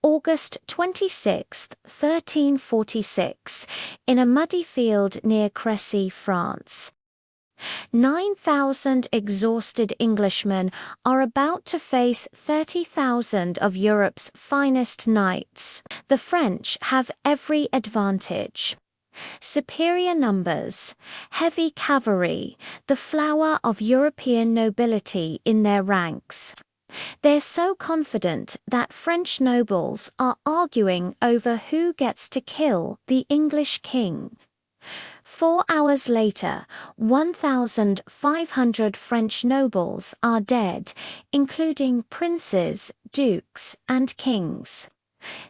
August 26, 1346, in a muddy field near Crécy, France. 9,000 exhausted Englishmen are about to face 30,000 of Europe's finest knights. The French have every advantage. Superior numbers, heavy cavalry, the flower of European nobility in their ranks. They're so confident that French nobles are arguing over who gets to kill the English king. 4 hours later, 1,500 French nobles are dead, including princes, dukes, and kings.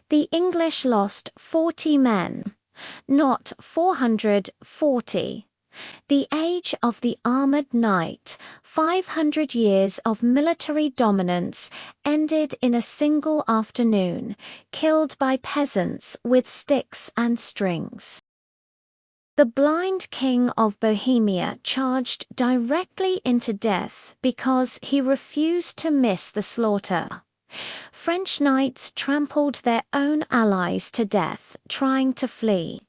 The English lost 40 men, not 440. The age of the armored knight, 500 years of military dominance, ended in a single afternoon, killed by peasants with sticks and strings. The blind king of Bohemia charged directly into death because he refused to miss the slaughter. French knights trampled their own allies to death, trying to flee.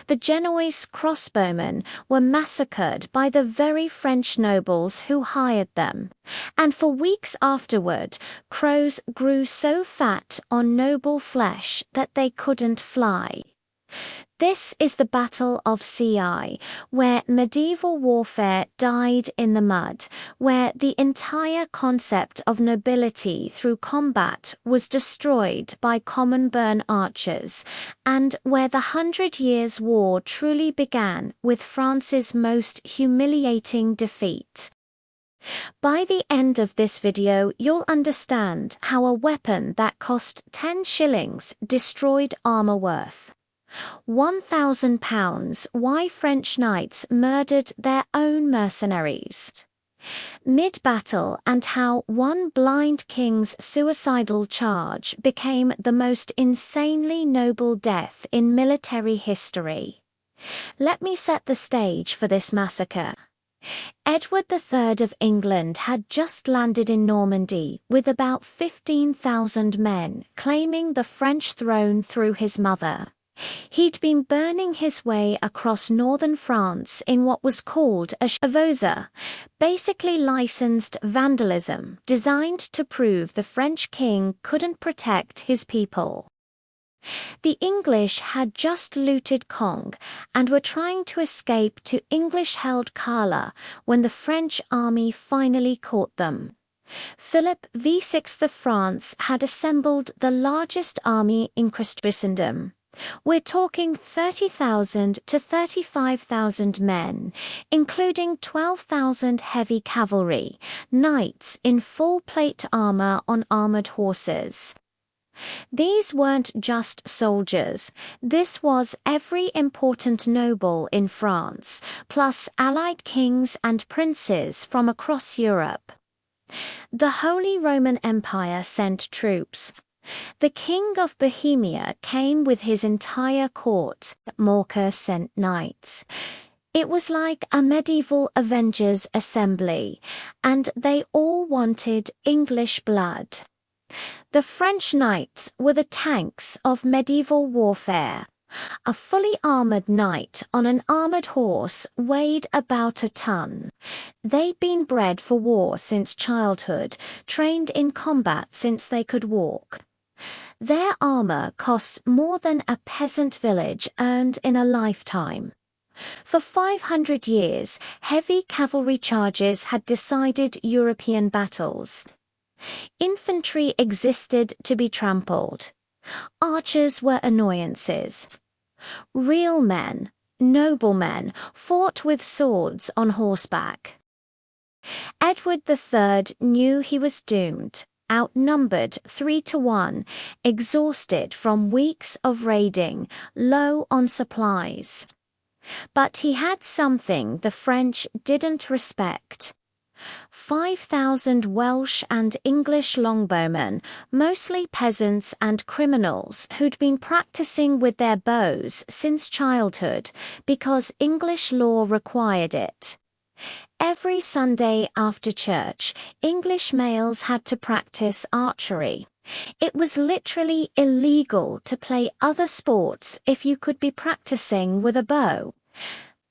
The Genoese crossbowmen were massacred by the very French nobles who hired them, and for weeks afterward, crows grew so fat on noble flesh that they couldn't fly. This is the Battle of Crécy, where medieval warfare died in the mud, where the entire concept of nobility through combat was destroyed by common burn archers, and where the 100 Years' War truly began with France's most humiliating defeat. By the end of this video, you'll understand how a weapon that cost 10 shillings destroyed armor worth £1,000, why French knights murdered their own mercenaries. Mid-battle, and how one blind king's suicidal charge became the most insanely noble death in military history. Let me set the stage for this massacre. Edward III of England had just landed in Normandy with about 15,000 men, claiming the French throne through his mother. He'd been burning his way across northern France in what was called a chevauchée, basically licensed vandalism, designed to prove the French king couldn't protect his people. The English had just looted Caen and were trying to escape to English-held Cala when the French army finally caught them. Philip VI of France had assembled the largest army in Christendom. We're talking 30,000 to 35,000 men, including 12,000 heavy cavalry, knights in full plate armor on armored horses. These weren't just soldiers, this was every important noble in France, plus allied kings and princes from across Europe. The Holy Roman Empire sent troops. The King of Bohemia came with his entire court. Morca sent knights. It was like a medieval Avengers assembly, and they all wanted English blood. The French knights were the tanks of medieval warfare. A fully armored knight on an armored horse weighed about a ton. They'd been bred for war since childhood, trained in combat since they could walk. Their armor costs more than a peasant village earned in a lifetime. For 500 years, heavy cavalry charges had decided European battles. Infantry existed to be trampled. Archers were annoyances. Real men, noblemen, fought with swords on horseback. Edward III knew he was doomed. Outnumbered 3-1, exhausted from weeks of raiding, low on supplies. But he had something the French didn't respect. 5,000 Welsh and English longbowmen, mostly peasants and criminals who'd been practicing with their bows since childhood because English law required it. Every Sunday after church, English males had to practice archery. It was literally illegal to play other sports if you could be practicing with a bow.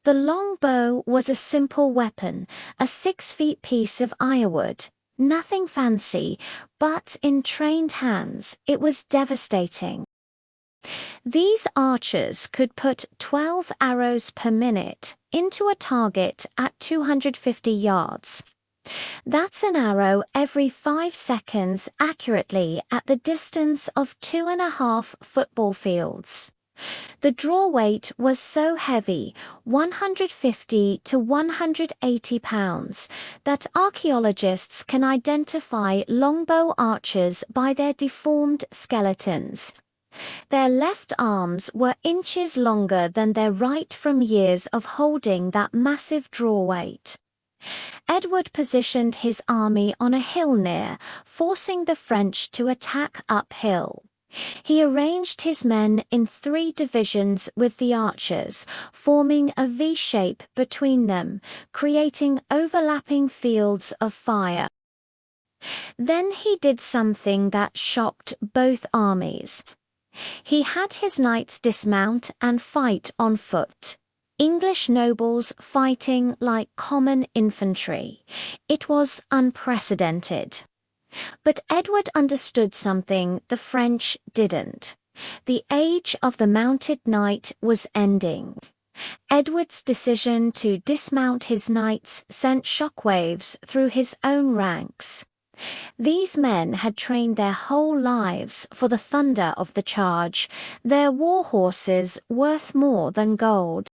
The longbow was a simple weapon, a 6 feet piece of ironwood. Nothing fancy, but in trained hands, it was devastating. These archers could put 12 arrows per minute into a target at 250 yards. That's an arrow every 5 seconds accurately at the distance of 2.5 football fields. The draw weight was so heavy, 150 to 180 pounds, that archaeologists can identify longbow archers by their deformed skeletons. Their left arms were inches longer than their right from years of holding that massive draw weight. Edward positioned his army on a hill near, forcing the French to attack uphill. He arranged his men in 3 divisions with the archers, forming a V shape between them, creating overlapping fields of fire. Then he did something that shocked both armies. He had his knights dismount and fight on foot. English nobles fighting like common infantry. It was unprecedented. But Edward understood something the French didn't. The age of the mounted knight was ending. Edward's decision to dismount his knights sent shockwaves through his own ranks. These men had trained their whole lives for the thunder of the charge, their war horses worth more than gold.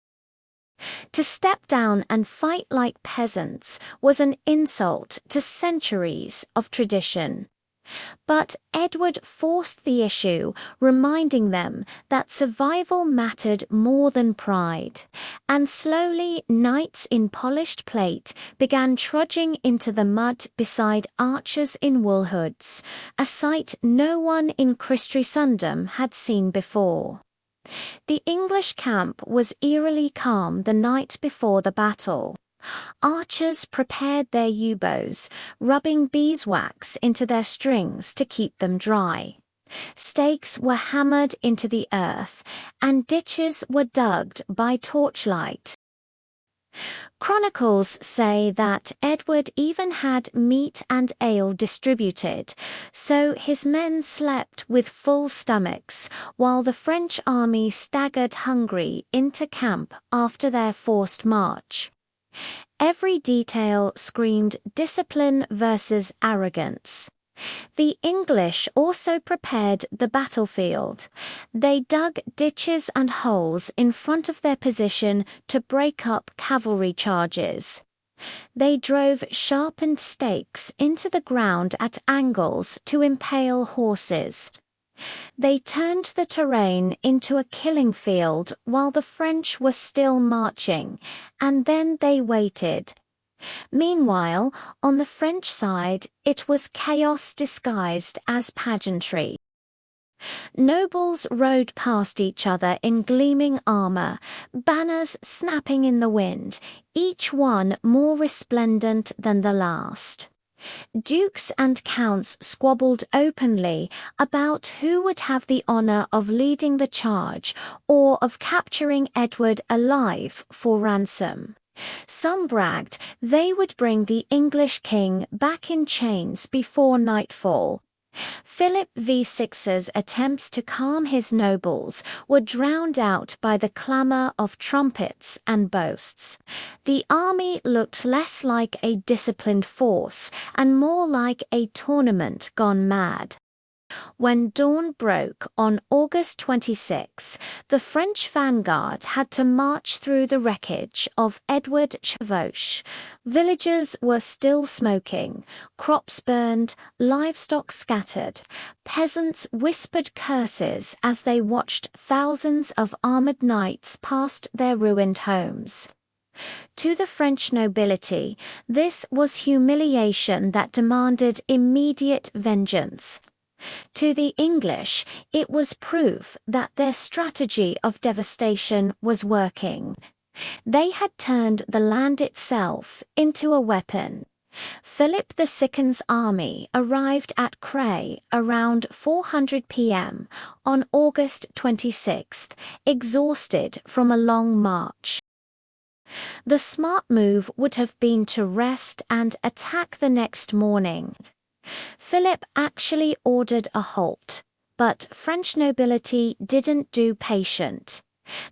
To step down and fight like peasants was an insult to centuries of tradition. But Edward forced the issue, reminding them that survival mattered more than pride, and slowly knights in polished plate began trudging into the mud beside archers in wool hoods, a sight no one in Christendom had seen before. The English camp was eerily calm the night before the battle. Archers prepared their yew bows, rubbing beeswax into their strings to keep them dry. Stakes were hammered into the earth, and ditches were dug by torchlight. Chronicles say that Edward even had meat and ale distributed, so his men slept with full stomachs, while the French army staggered hungry into camp after their forced march. Every detail screamed discipline versus arrogance. The English also prepared the battlefield. They dug ditches and holes in front of their position to break up cavalry charges. They drove sharpened stakes into the ground at angles to impale horses. They turned the terrain into a killing field while the French were still marching, and then they waited. Meanwhile, on the French side, it was chaos disguised as pageantry. Nobles rode past each other in gleaming armor, banners snapping in the wind, each one more resplendent than the last. Dukes and counts squabbled openly about who would have the honor of leading the charge or of capturing Edward alive for ransom. Some bragged they would bring the English king back in chains before nightfall. Philip VI's attempts to calm his nobles were drowned out by the clamor of trumpets and boasts. The army looked less like a disciplined force and more like a tournament gone mad. When dawn broke on August 26, the French vanguard had to march through the wreckage of Edward Chevauche. Villages were still smoking, crops burned, livestock scattered. Peasants whispered curses as they watched thousands of armored knights past their ruined homes. To the French nobility, this was humiliation that demanded immediate vengeance. To the English, it was proof that their strategy of devastation was working. They had turned the land itself into a weapon. Philip II's army arrived at Crécy around 400 p.m. on August 26, exhausted from a long march. The smart move would have been to rest and attack the next morning. Philip actually ordered a halt, but French nobility didn't do patient.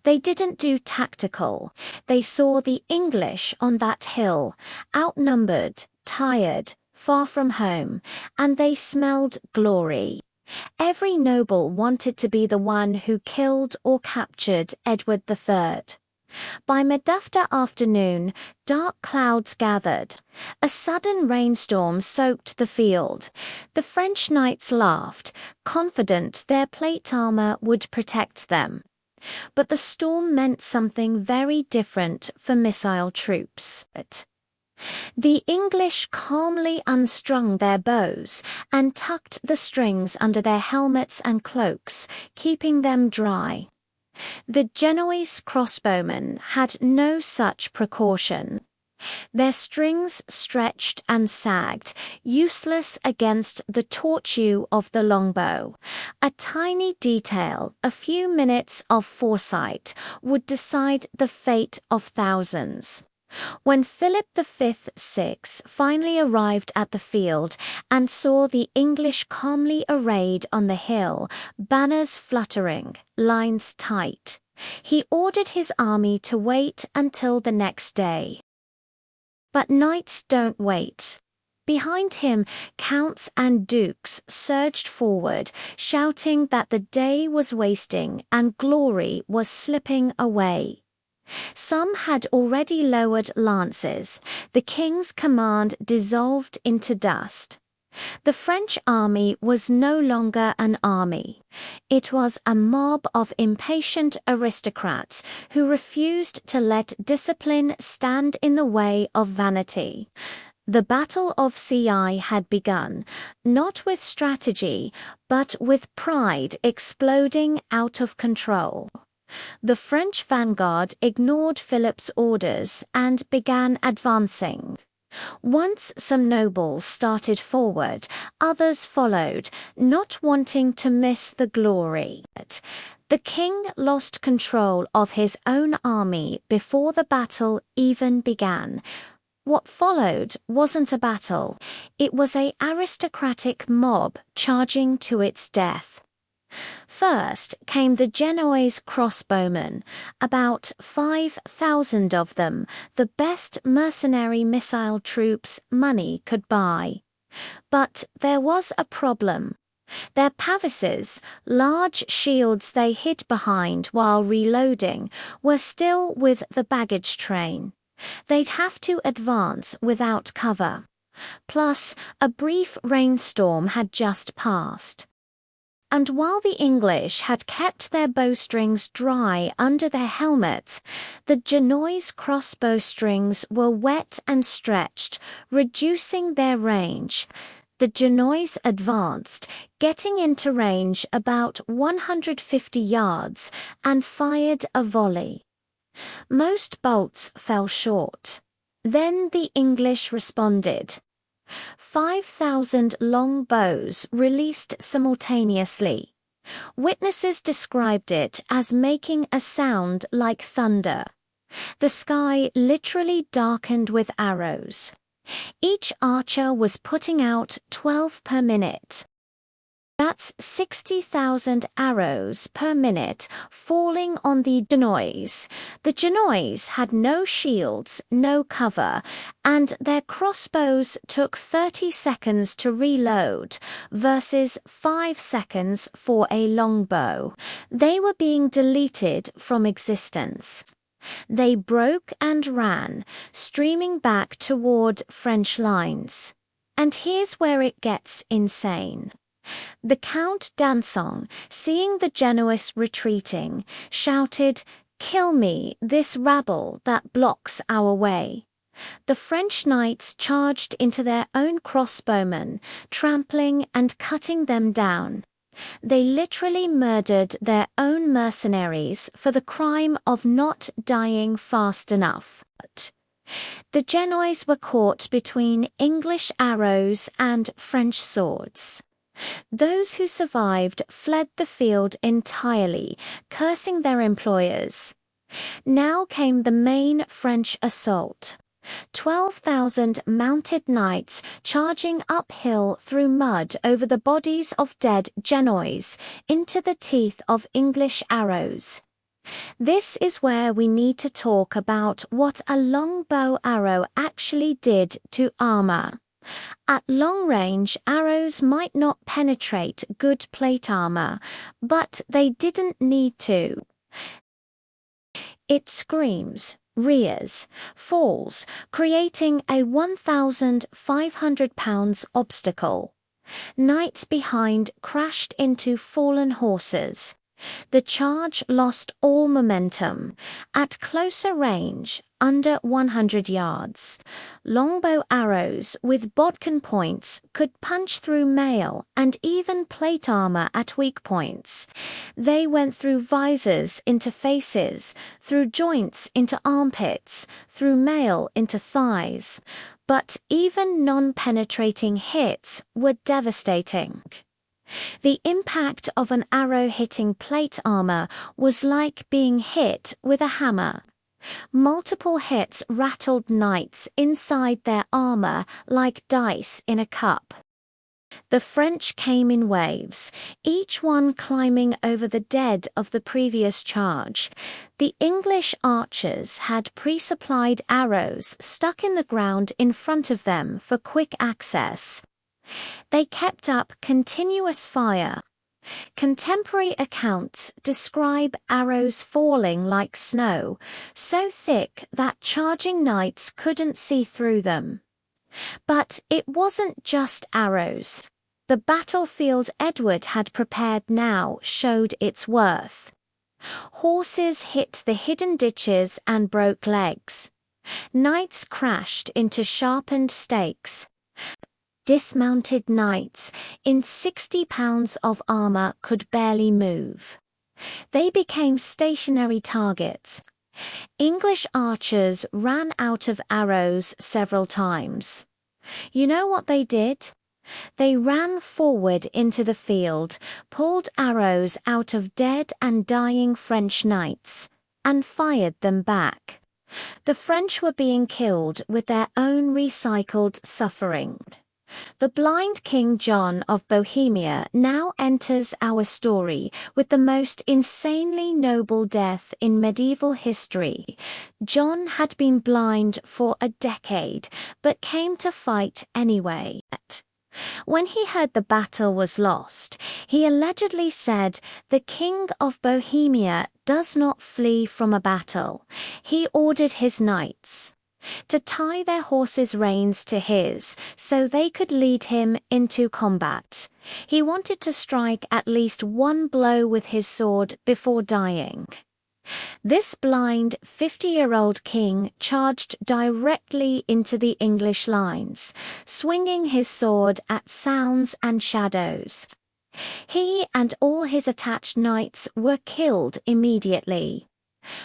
They didn't do tactical. They saw the English on that hill, outnumbered, tired, far from home, and they smelled glory. Every noble wanted to be the one who killed or captured Edward III. By mid-afternoon, dark clouds gathered. A sudden rainstorm soaked the field. The French knights laughed, confident their plate armor would protect them. But the storm meant something very different for missile troops. The English calmly unstrung their bows and tucked the strings under their helmets and cloaks, keeping them dry. The Genoese crossbowmen had no such precaution. Their strings stretched and sagged, useless against the torch-yew of the longbow. A tiny detail, a few minutes of foresight, would decide the fate of thousands. When Philip V finally arrived at the field and saw the English calmly arrayed on the hill, banners fluttering, lines tight, he ordered his army to wait until the next day. But knights don't wait. Behind him, counts and dukes surged forward, shouting that the day was wasting and glory was slipping away. Some had already lowered lances. The king's command dissolved into dust. The French army was no longer an army. It was a mob of impatient aristocrats who refused to let discipline stand in the way of vanity. The Battle of Crécy had begun, not with strategy, but with pride exploding out of control. The French vanguard ignored Philip's orders and began advancing. Once some nobles started forward, others followed, not wanting to miss the glory. The king lost control of his own army before the battle even began. What followed wasn't a battle, it was an aristocratic mob charging to its death. First came the Genoese crossbowmen, about 5,000 of them, the best mercenary missile troops money could buy. But there was a problem. Their pavises, large shields they hid behind while reloading, were still with the baggage train. They'd have to advance without cover. Plus, a brief rainstorm had just passed. And while the English had kept their bowstrings dry under their helmets, the Genoese crossbow strings were wet and stretched, reducing their range. The Genoese advanced, getting into range about 150 yards, and fired a volley. Most bolts fell short. Then the English responded. 5,000 long bows released simultaneously. Witnesses described it as making a sound like thunder. The sky literally darkened with arrows. Each archer was putting out 12 per minute. That's 60,000 arrows per minute falling on the Genoese. The Genoese had no shields, no cover, and their crossbows took 30 seconds to reload versus 5 seconds for a longbow. They were being deleted from existence. They broke and ran, streaming back toward French lines. And here's where it gets insane. The Count d'Alençon, seeing the Genoese retreating, shouted, "Kill me, this rabble that blocks our way." The French knights charged into their own crossbowmen, trampling and cutting them down. They literally murdered their own mercenaries for the crime of not dying fast enough. The Genoese were caught between English arrows and French swords. Those who survived fled the field entirely, cursing their employers. Now came the main French assault. 12,000 mounted knights charging uphill through mud over the bodies of dead Genoese into the teeth of English arrows. This is where we need to talk about what a longbow arrow actually did to armor. At long range, arrows might not penetrate good plate armor, but they didn't need to. It screams, rears, falls, creating a 1,500 pounds obstacle. Knights behind crashed into fallen horses. The charge lost all momentum. At closer range, under 100 yards, longbow arrows with bodkin points could punch through mail and even plate armor at weak points. They went through visors into faces, through joints into armpits, through mail into thighs. But even non-penetrating hits were devastating. The impact of an arrow hitting plate armor was like being hit with a hammer. Multiple hits rattled knights inside their armor like dice in a cup. The French came in waves, each one climbing over the dead of the previous charge. The English archers had pre-supplied arrows stuck in the ground in front of them for quick access. They kept up continuous fire. Contemporary accounts describe arrows falling like snow, so thick that charging knights couldn't see through them. But it wasn't just arrows. The battlefield Edward had prepared now showed its worth. Horses hit the hidden ditches and broke legs. Knights crashed into sharpened stakes. Dismounted knights in 60 pounds of armor could barely move. They became stationary targets. English archers ran out of arrows several times. You know what they did? They ran forward into the field, pulled arrows out of dead and dying French knights, and fired them back. The French were being killed with their own recycled suffering. The blind King John of Bohemia now enters our story with the most insanely noble death in medieval history. John had been blind for a decade, but came to fight anyway. When he heard the battle was lost, he allegedly said, "The King of Bohemia does not flee from a battle." He ordered his knights to tie their horses' reins to his so they could lead him into combat. He wanted to strike at least one blow with his sword before dying. This blind 50-year-old king charged directly into the English lines, swinging his sword at sounds and shadows. He and all his attached knights were killed immediately.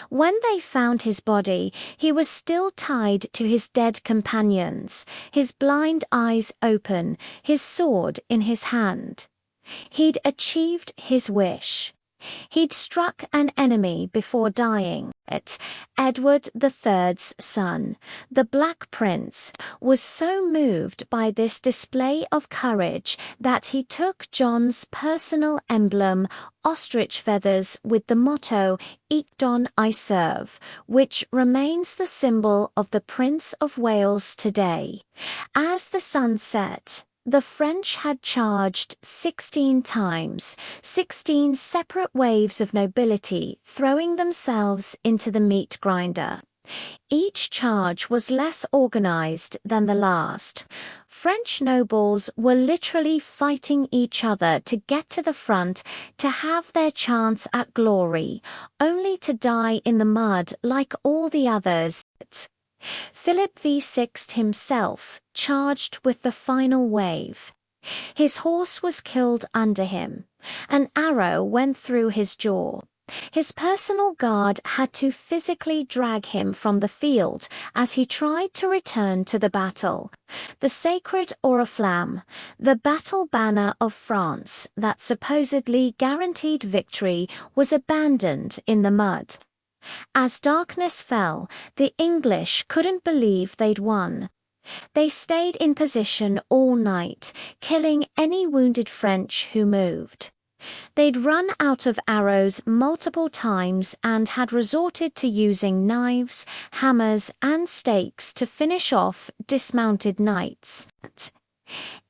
When they found his body, he was still tied to his dead companions, his blind eyes open, his sword in his hand. He'd achieved his wish. He'd struck an enemy before dying. Edward III's son, the Black Prince, was so moved by this display of courage that he took John's personal emblem, ostrich feathers with the motto, "Ayton I serve," which remains the symbol of the Prince of Wales today. As the sun set, the French had charged 16 times, 16 separate waves of nobility throwing themselves into the meat grinder. Each charge was less organized than the last. French nobles were literally fighting each other to get to the front, to have their chance at glory, only to die in the mud like all the others. Philip VI himself charged with the final wave. His horse was killed under him. An arrow went through his jaw. His personal guard had to physically drag him from the field as he tried to return to the battle. The sacred oriflamme, the battle banner of France that supposedly guaranteed victory, was abandoned in the mud. As darkness fell, the English couldn't believe they'd won. They stayed in position all night, killing any wounded French who moved. They'd run out of arrows multiple times and had resorted to using knives, hammers, and stakes to finish off dismounted knights.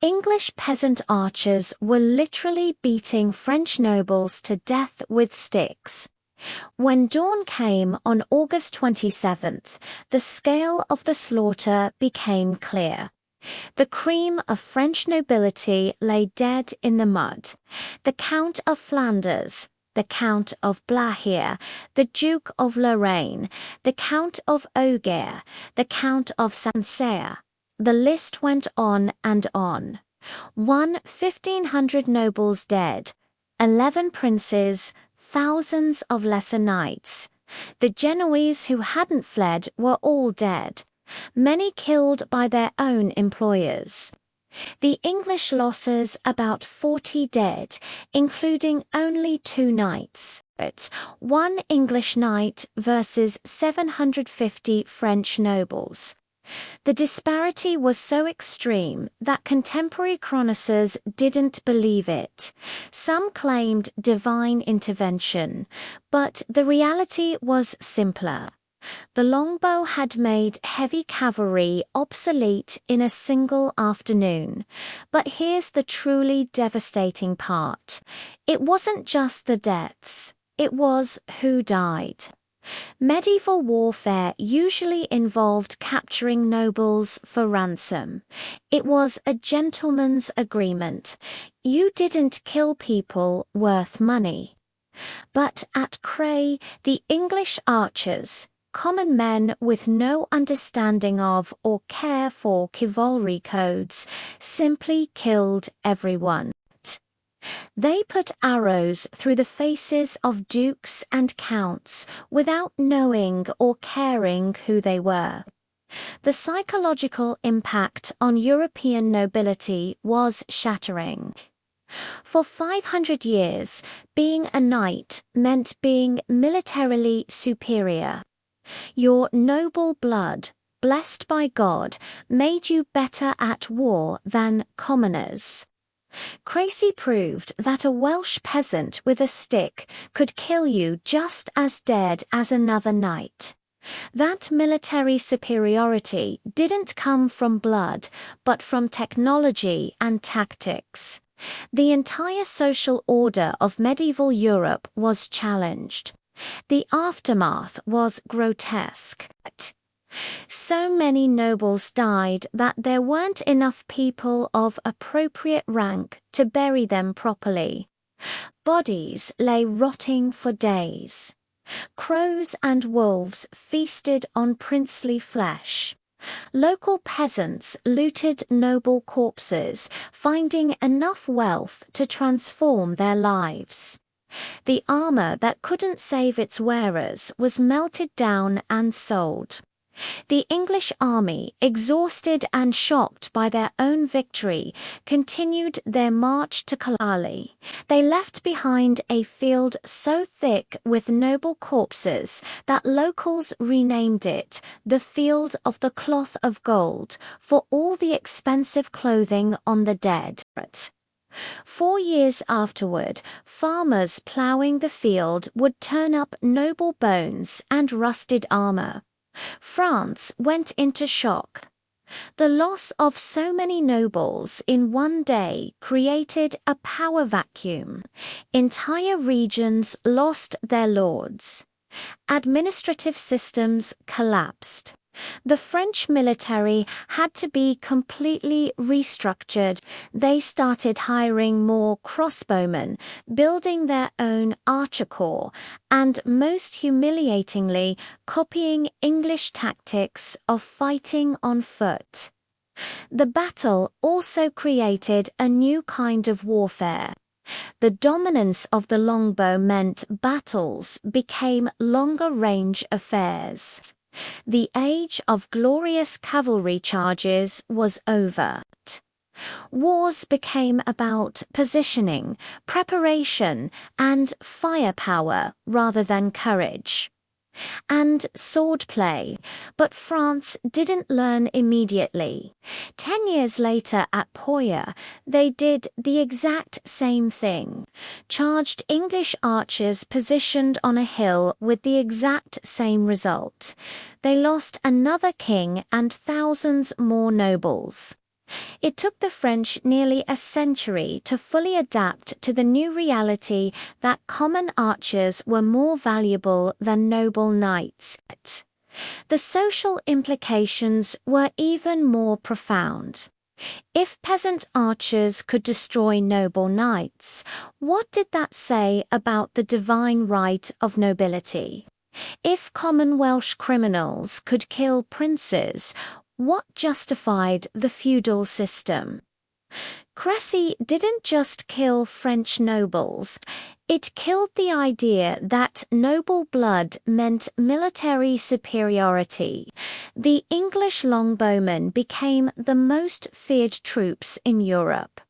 English peasant archers were literally beating French nobles to death with sticks. When dawn came on August 27th, the scale of the slaughter became clear. The cream of French nobility lay dead in the mud. The Count of Flanders, the Count of Blahier, the Duke of Lorraine, the Count of Augier, the Count of Sancerre. The list went on and on. 1,500 nobles dead, 11 princes, thousands of lesser knights. The Genoese who hadn't fled were all dead, many killed by their own employers. The English losses about 40 dead, including only 2 knights. One English knight versus 750 French nobles. The disparity was so extreme that contemporary chroniclers didn't believe it. Some claimed divine intervention, but the reality was simpler. The longbow had made heavy cavalry obsolete in a single afternoon. But here's the truly devastating part. It wasn't just the deaths, it was who died. Medieval warfare usually involved capturing nobles for ransom. It was a gentleman's agreement. You didn't kill people worth money. But at Crécy, the English archers, common men with no understanding of or care for chivalry codes, simply killed everyone. They put arrows through the faces of dukes and counts without knowing or caring who they were. The psychological impact on European nobility was shattering. For 500 years, being a knight meant being militarily superior. Your noble blood, blessed by God, made you better at war than commoners. Crécy proved that a Welsh peasant with a stick could kill you just as dead as another knight. That military superiority didn't come from blood, but from technology and tactics. The entire social order of medieval Europe was challenged. The aftermath was grotesque. So many nobles died that there weren't enough people of appropriate rank to bury them properly. Bodies lay rotting for days. Crows and wolves feasted on princely flesh. Local peasants looted noble corpses, finding enough wealth to transform their lives. The armor that couldn't save its wearers was melted down and sold. The English army, exhausted and shocked by their own victory, continued their march to Calais. They left behind a field so thick with noble corpses that locals renamed it the Field of the Cloth of Gold for all the expensive clothing on the dead. 4 years afterward, farmers ploughing the field would turn up noble bones and rusted armor. France went into shock. The loss of so many nobles in one day created a power vacuum. Entire regions lost their lords. Administrative systems collapsed. The French military had to be completely restructured. They started hiring more crossbowmen, building their own archer corps, and most humiliatingly, copying English tactics of fighting on foot. The battle also created a new kind of warfare. The dominance of the longbow meant battles became longer-range affairs. The age of glorious cavalry charges was over. Wars became about positioning, preparation, and firepower rather than courage. And swordplay, but France didn't learn immediately. 10 years later at Poitiers, they did the exact same thing. Charged English archers positioned on a hill with the exact same result. They lost another king and thousands more nobles. It took the French nearly a century to fully adapt to the new reality that common archers were more valuable than noble knights. The social implications were even more profound. If peasant archers could destroy noble knights, what did that say about the divine right of nobility? If common Welsh criminals could kill princes, what justified the feudal system? Crécy didn't just kill French nobles, it killed the idea that noble blood meant military superiority. The English longbowmen became the most feared troops in Europe.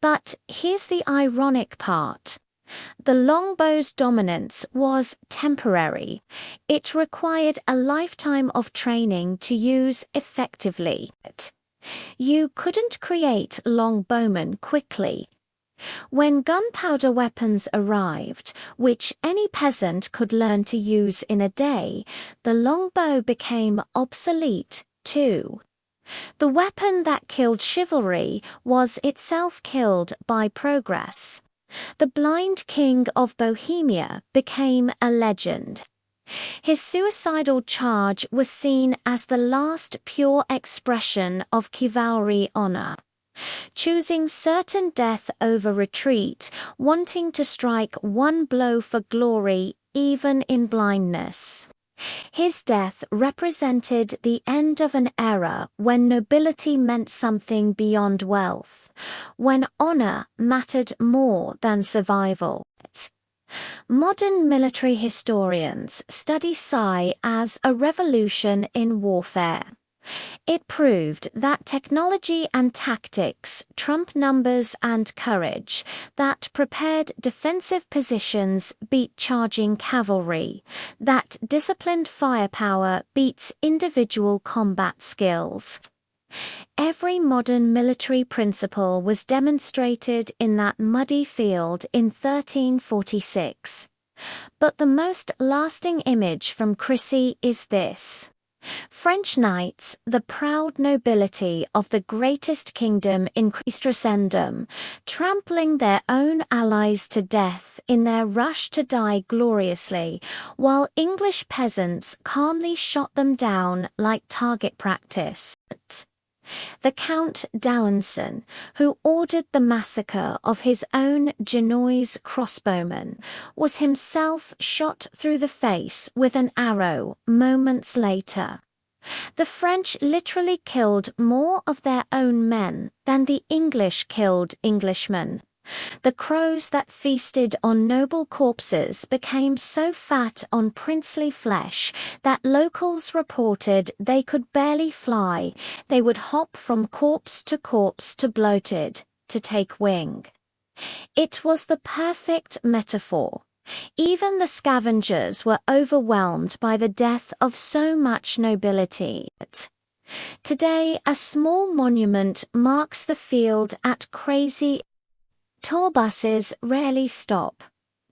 But here's the ironic part. The longbow's dominance was temporary. It required a lifetime of training to use effectively. You couldn't create longbowmen quickly. When gunpowder weapons arrived, which any peasant could learn to use in a day, the longbow became obsolete too. The weapon that killed chivalry was itself killed by progress. The blind king of Bohemia became a legend. His suicidal charge was seen as the last pure expression of chivalry honor. Choosing certain death over retreat, wanting to strike one blow for glory even in blindness. His death represented the end of an era when nobility meant something beyond wealth, when honor mattered more than survival. Modern military historians study Crécy as a revolution in warfare. It proved that technology and tactics trump numbers and courage, that prepared defensive positions beat charging cavalry, that disciplined firepower beats individual combat skills. Every modern military principle was demonstrated in that muddy field in 1346. But the most lasting image from Crécy is this. French knights, the proud nobility of the greatest kingdom in Christendom, trampling their own allies to death in their rush to die gloriously, while English peasants calmly shot them down like target practice. The Count d'Alençon, who ordered the massacre of his own Genoese crossbowmen, was himself shot through the face with an arrow moments later. The French literally killed more of their own men than the English killed Englishmen. The crows that feasted on noble corpses became so fat on princely flesh that locals reported they could barely fly. They would hop from corpse to bloated, to take wing. It was the perfect metaphor. Even the scavengers were overwhelmed by the death of so much nobility. Today, a small monument marks the field at Crécy. Tour buses rarely stop.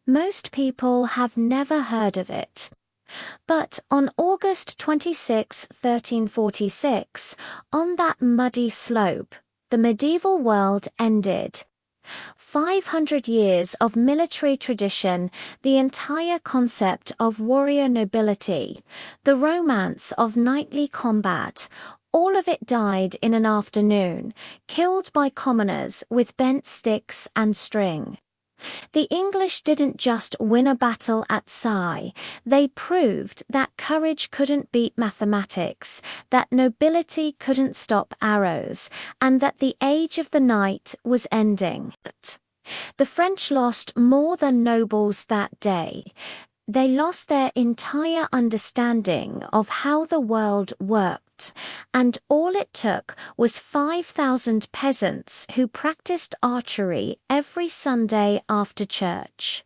Most people have never heard of it. But on August 26, 1346, on that muddy slope, the medieval world ended. 500 years of military tradition, the entire concept of warrior nobility, the romance of knightly combat, all of it died in an afternoon, killed by commoners with bent sticks and string. The English didn't just win a battle at Crécy, they proved that courage couldn't beat mathematics, that nobility couldn't stop arrows, and that the age of the knight was ending. The French lost more than nobles that day. They lost their entire understanding of how the world worked, and all it took was 5,000 peasants who practiced archery every Sunday after church.